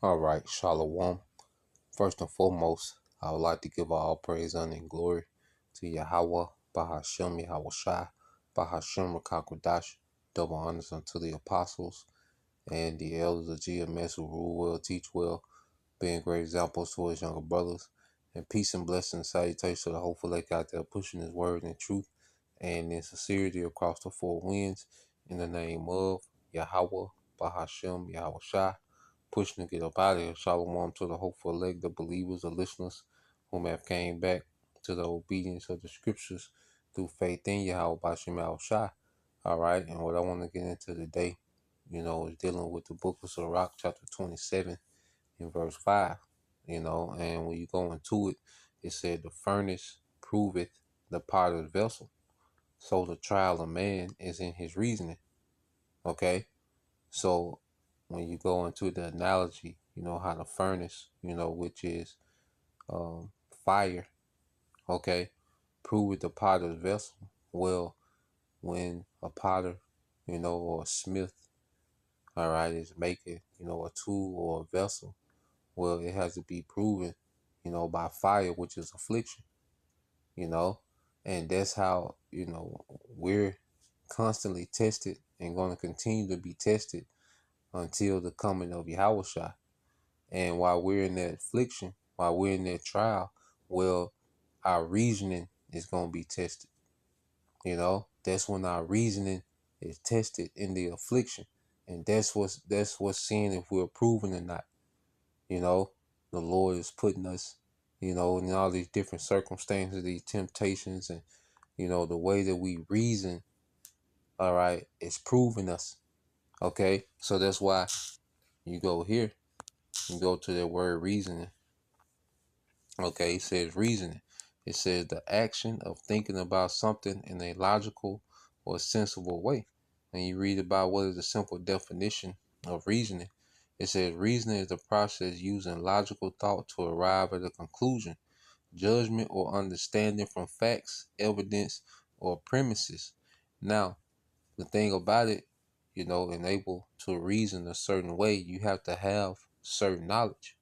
All right, Shalom. First and foremost, I would like to give all praise, honor, and glory to Yahweh, Bahashem, Yahweh Shai, Bahashem, Rakakwadash. Double honors unto the apostles and the elders of GMS who rule well, teach well, being great examples to his younger brothers. And peace and blessing and salutation to the hopeful lake out there pushing his word in truth and in sincerity across the four winds in the name of Yahweh, Bahashem, Yahweh Shai. Pushing to get up out of here. Shalom to the hopeful elect, the believers, the listeners whom have came back to the obedience of the scriptures through faith in Yahweh Bashim Al Shai. All right, and what I want to get into today, is dealing with the book of Sirach, chapter 27, in verse 5. And when you go into it, it said, the furnace proveth the potter's vessel. So the trial of man is in his reasoning. Okay? So when you go into the analogy, how the furnace, which is fire, okay, prove the potter's vessel. Well, when a potter, or a smith, all right, is making, a tool or a vessel, well, it has to be proven, by fire, which is affliction, and that's how, we're constantly tested and going to continue to be tested until the coming of Yahushua. And while we're in that affliction, while we're in that trial, well, our reasoning is going to be tested. That's when our reasoning is tested in the affliction. And that's what's seeing if we're proven or not. The Lord is putting us, in all these different circumstances, these temptations, and, the way that we reason, all right, is proving us. Okay. So that's why you go here, you go to that word reasoning. Okay, it says reasoning. It says the action of thinking about something in a logical or sensible way. And you read about what is the simple definition of reasoning. It says reasoning is the process using logical thought to arrive at a conclusion, judgment, or understanding from facts, evidence, or premises. Now, the thing about it, and able to reason a certain way, you have to have certain knowledge.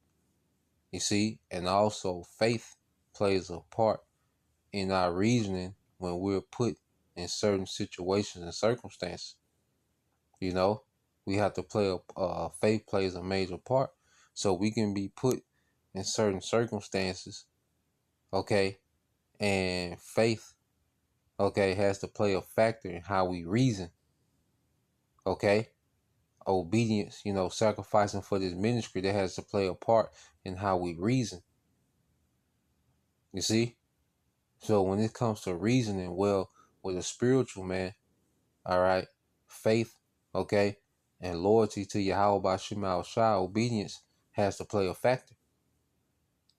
You see, and also faith plays a part in our reasoning when we're put in certain situations and circumstances. We have to play faith plays a major part, so we can be put in certain circumstances, okay, and faith, okay, has to play a factor in how we reason, okay. Obedience, sacrificing for this ministry, that has to play a part in how we reason. You see? So when it comes to reasoning, well, with a spiritual man, all right, faith, okay, and loyalty to Yahweh Bashim Al Shai, obedience has to play a factor.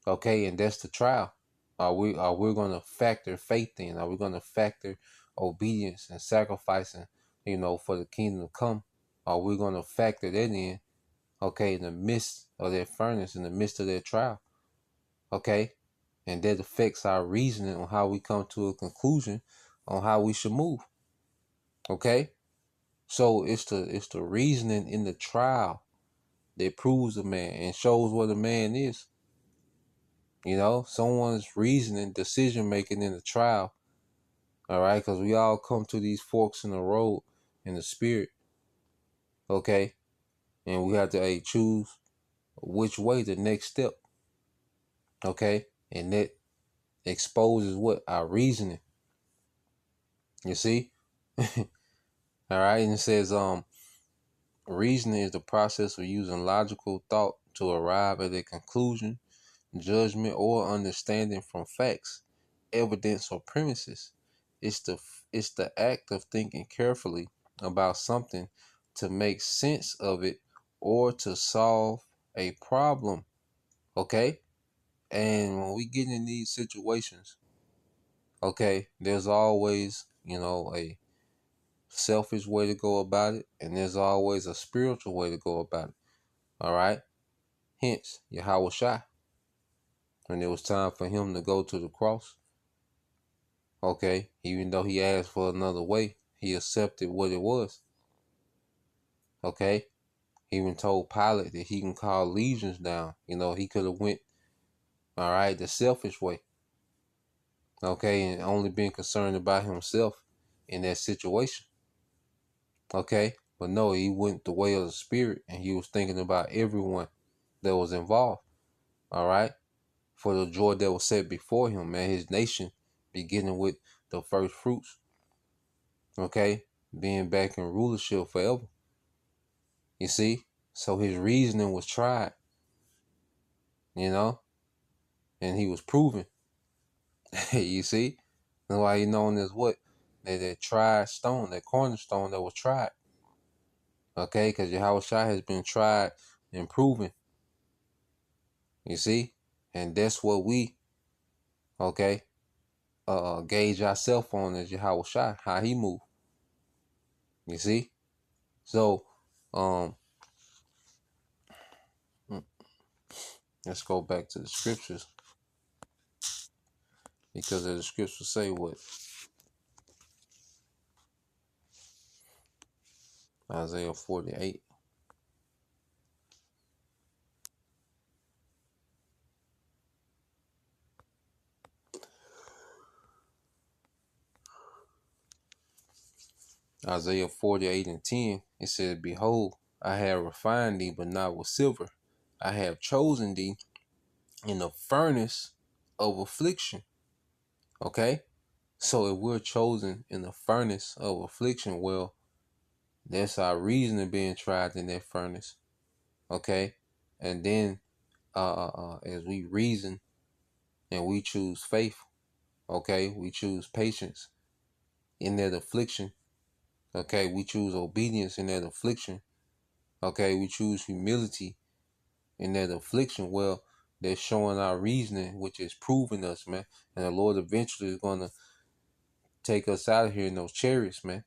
Okay, and that's the trial. Are we gonna factor faith in? Are we gonna factor obedience and sacrificing, for the kingdom to come? Are we gonna factor that in, okay, in the midst of that furnace, in the midst of that trial? Okay. And that affects our reasoning on how we come to a conclusion on how we should move. Okay? So it's the reasoning in the trial that proves a man and shows what a man is. Someone's reasoning, decision making in the trial. All right, because we all come to these forks in the road in the spirit. Okay? And we have to choose which way, the next step. Okay? And that exposes what? Our reasoning. You see? All right, and it says, reasoning is the process of using logical thought to arrive at a conclusion, judgment, or understanding from facts, evidence, or premises. It's the act of thinking carefully about something to make sense of it or to solve a problem. Okay? And when we get in these situations, okay, there's always, a selfish way to go about it, and there's always a spiritual way to go about it. All right. Hence, Yahweh Shai, when it was time for him to go to the cross, okay, even though he asked for another way, he accepted what it was. Okay. He even told Pilate that he can call legions down. He could have went, all right, the selfish way, okay, and only been concerned about himself in that situation, okay. But no, he went the way of the Spirit, and he was thinking about everyone that was involved, all right, for the joy that was set before him, man. His nation, beginning with the first fruits, okay, being back in rulership forever. You see, so his reasoning was tried, you know, and he was proven. You see, that's why he known as what? That tried stone, that cornerstone that was tried. Okay, because Yahweh Shai has been tried and proven. You see, and that's what we, okay, gauge ourselves on as Yahweh Shai, how he move. You see, so um, let's go back to the scriptures, because the scriptures say what? Isaiah 48. Isaiah 48 and 10, it said, Behold, I have refined thee, but not with silver. I have chosen thee in the furnace of affliction. Okay? So if we're chosen in the furnace of affliction, well, that's our reasoning being tried in that furnace. Okay? And then as we reason and we choose faith, okay, we choose patience in that affliction. Okay, we choose obedience in that affliction. Okay, we choose humility in that affliction. Well, they're showing our reasoning, which is proving us, man. And the Lord eventually is going to take us out of here in those chariots, man.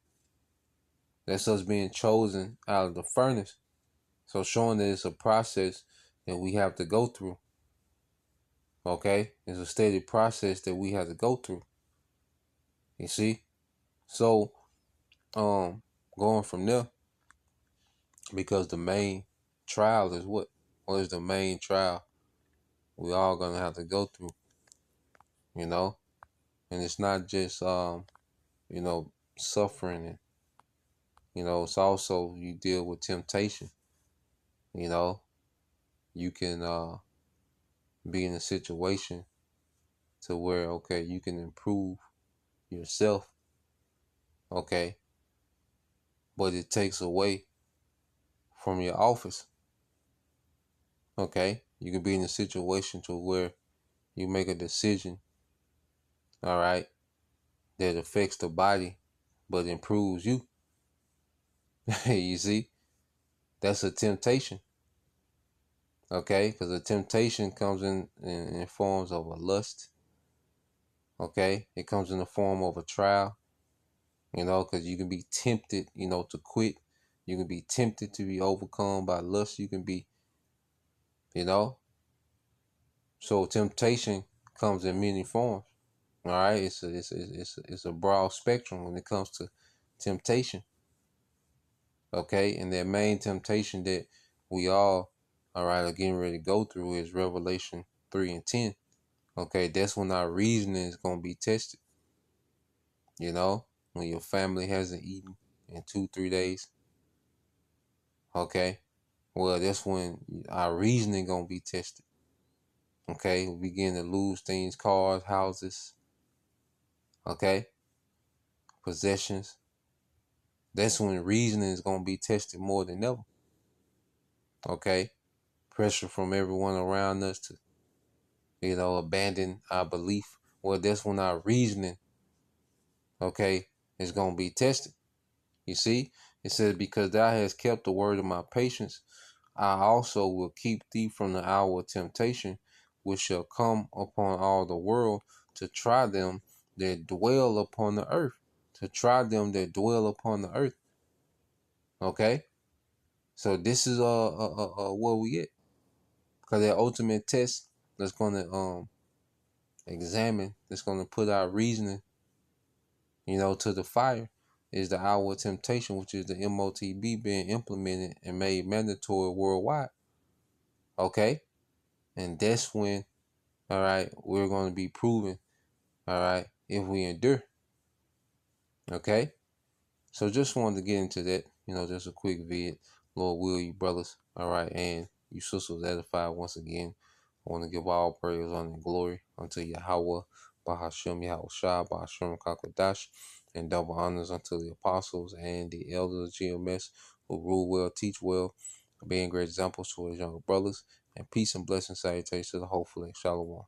That's us being chosen out of the furnace. So showing that it's a process that we have to go through. Okay? It's a steady process that we have to go through. You see? So, going from there, because the main trial is what? What is the main trial we all gonna have to go through, you know? And it's not just suffering, and it's also you deal with temptation. You know, you can be in a situation to where, okay, you can improve yourself, okay, but it takes away from your office. Okay, you can be in a situation to where you make a decision, all right, that affects the body but improves you. You see, that's a temptation. Okay, because a temptation comes in forms of a lust. Okay, it comes in the form of a trial, because you can be tempted, to quit. You can be tempted to be overcome by lust. You can be, you know, so temptation comes in many forms. All right, it's a broad spectrum when it comes to temptation. Okay, and that main temptation that we all right, are getting ready to go through is Revelation 3 and 10. Okay, that's when our reasoning is gonna be tested. When your family hasn't eaten in 2-3 days. Okay, well, that's when our reasoning gonna be tested. Okay, we begin to lose things, cars, houses, okay, possessions. That's when reasoning is gonna be tested more than ever. Okay, pressure from everyone around us to, abandon our belief. Well, that's when our reasoning, okay, is gonna be tested. You see, it says, because thou hast kept the word of my patience, I also will keep thee from the hour of temptation, which shall come upon all the world, to try them that dwell upon the earth. To try them that dwell upon the earth. Okay? So this is what we get. Because that ultimate test that's gonna examine, that's gonna put our reasoning, to the fire. is the hour of temptation, which is the MOTB being implemented and made mandatory worldwide. Okay? And that's when, all right, we're going to be proven, all right, if we endure. Okay? So just wanted to get into that, just a quick vid. Lord will, you brothers, all right, and you sisters edified once again. I want to give all praise, honor, and glory unto Yahweh, Bahashem Yahweh Shah, Bahashem Kakadash, and double honors unto the apostles and the elders of GMS who rule well, teach well, being great examples to his younger brothers, and peace and blessing salutations to the hopeful and Shalom.